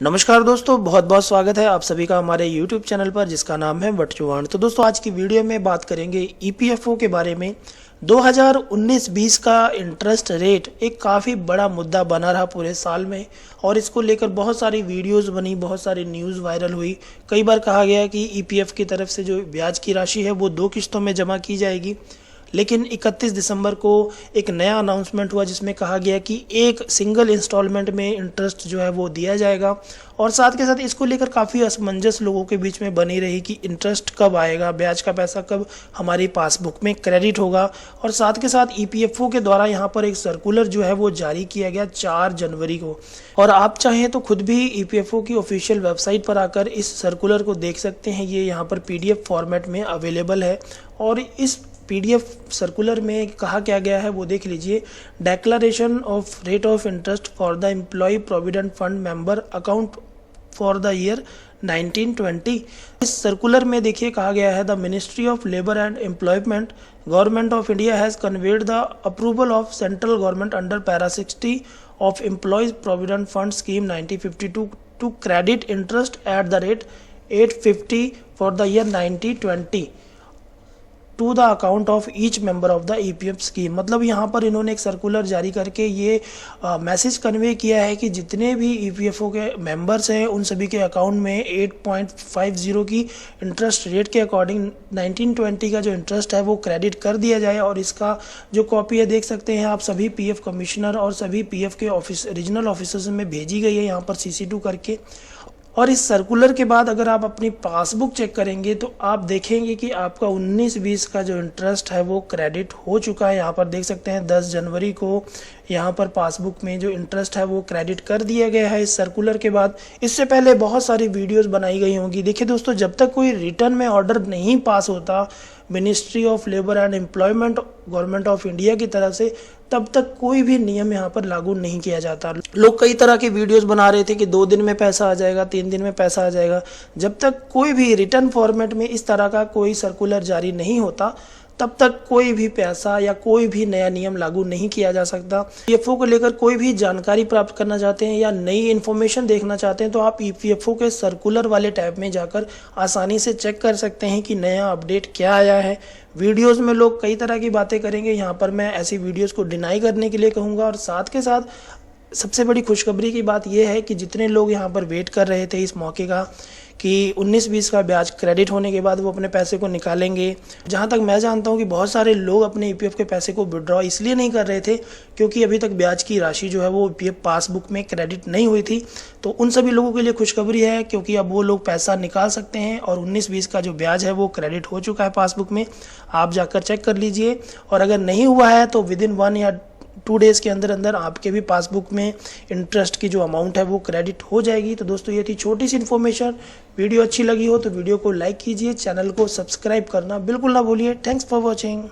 नमस्कार दोस्तों, बहुत बहुत स्वागत है आप सभी का हमारे YouTube चैनल पर जिसका नाम है वट तो दोस्तों आज की वीडियो में बात करेंगे EPFO के बारे में। 2019-20 का इंटरेस्ट रेट एक काफ़ी बड़ा मुद्दा बना रहा पूरे साल में और इसको लेकर बहुत सारी वीडियोस बनी, बहुत सारी न्यूज़ वायरल हुई। कई बार कहा गया कि EPF की तरफ से जो ब्याज की राशि है वो 2 किस्तों में जमा की जाएगी, लेकिन 31 दिसंबर को एक नया अनाउंसमेंट हुआ जिसमें कहा गया कि एक सिंगल इंस्टॉलमेंट में इंटरेस्ट जो है वो दिया जाएगा। और साथ के साथ इसको लेकर काफ़ी असमंजस लोगों के बीच में बनी रही कि इंटरेस्ट कब आएगा, ब्याज का पैसा कब हमारी पासबुक में क्रेडिट होगा। और साथ के साथ EPFO के द्वारा यहाँ पर एक सर्कुलर जो है वो जारी किया गया 4 जनवरी को। और आप चाहें तो खुद भी EPFO की ऑफिशियल वेबसाइट पर आकर इस सर्कुलर को देख सकते हैं। ये यहाँ पर PDF फॉर्मेट में अवेलेबल है और इस PDF सर्कुलर में कहा क्या गया है वो देख लीजिए। Declaration of rate of interest for the employ provident fund member account for the year 1920। इस सर्कुलर में देखिए कहा गया है the ministry of labour and employment government of India has conveyed the approval of central government under para 60 of employees provident fund scheme 1952 to credit interest at the rate 850 for the year 1920 to the account of each member of the EPF scheme. मतलब यहाँ पर इन्होंने एक circular जारी करके ये message convey किया है कि जितने भी EPFO के मेंबर्स हैं उन सभी के अकाउंट में 8.50 की इंटरेस्ट रेट के अकॉर्डिंग 1920 का जो इंटरेस्ट है वो क्रेडिट कर दिया जाए। और इसका जो कॉपी है देख सकते हैं आप, सभी PF कमिश्नर और सभी PF के ऑफिस रीजनल ऑफिसर्स में भेजी गई है यहाँ पर CC2 करके। और इस सर्कुलर के बाद अगर आप अपनी पासबुक चेक करेंगे तो आप देखेंगे कि आपका 19-20 का जो इंटरेस्ट है वो क्रेडिट हो चुका है। यहाँ पर देख सकते हैं 10 जनवरी को यहाँ पर पासबुक में जो इंटरेस्ट है वो क्रेडिट कर दिया गया है इस सर्कुलर के बाद। इससे पहले बहुत सारी वीडियोस बनाई गई होंगी। देखिए दोस्तों, जब तक कोई रिटर्न में ऑर्डर नहीं पास होता ministry of labour and employment government of India की तरफ से, तब तक कोई भी नियम यहाँ पर लागू नहीं किया जाता। लोग कई तरह की वीडियोस बना रहे थे कि 2 दिन में पैसा आ जाएगा, 3 दिन में पैसा आ जाएगा। जब तक कोई भी रिटर्न फॉर्मेट में इस तरह का कोई सर्कुलर जारी नहीं होता तब तक कोई भी पैसा या कोई भी नया नियम लागू नहीं किया जा सकता। EPFO को लेकर कोई भी जानकारी प्राप्त करना चाहते हैं या नई इन्फॉर्मेशन देखना चाहते हैं तो आप EPFO के सर्कुलर वाले टैब में जाकर आसानी से चेक कर सकते हैं कि नया अपडेट क्या आया है। वीडियोस में लोग कई तरह की बातें करेंगे, यहाँ पर मैं ऐसी वीडियोस को डिनाई करने के लिए कहूँगा। और साथ के साथ सबसे बड़ी खुशखबरी की बात यह है कि जितने लोग यहाँ पर वेट कर रहे थे इस मौके का कि 19-20 का ब्याज क्रेडिट होने के बाद वो अपने पैसे को निकालेंगे, जहाँ तक मैं जानता हूँ कि बहुत सारे लोग अपने EPF के पैसे को विड्रॉ इसलिए नहीं कर रहे थे क्योंकि अभी तक ब्याज की राशि जो है वो EPF पासबुक में क्रेडिट नहीं हुई थी। तो उन सभी लोगों के लिए खुशखबरी है क्योंकि अब वो लोग पैसा निकाल सकते हैं और 19-20 का जो ब्याज है वो क्रेडिट हो चुका है पासबुक में। आप जाकर चेक कर लीजिए और अगर नहीं हुआ है तो विदिन 1 या 2 डेज़ के अंदर अंदर आपके भी पासबुक में इंटरेस्ट की जो अमाउंट है वो क्रेडिट हो जाएगी। तो दोस्तों ये थी छोटी सी इन्फॉर्मेशन। वीडियो अच्छी लगी हो तो वीडियो को लाइक कीजिए, चैनल को सब्सक्राइब करना बिल्कुल ना भूलिए। Thanks for watching.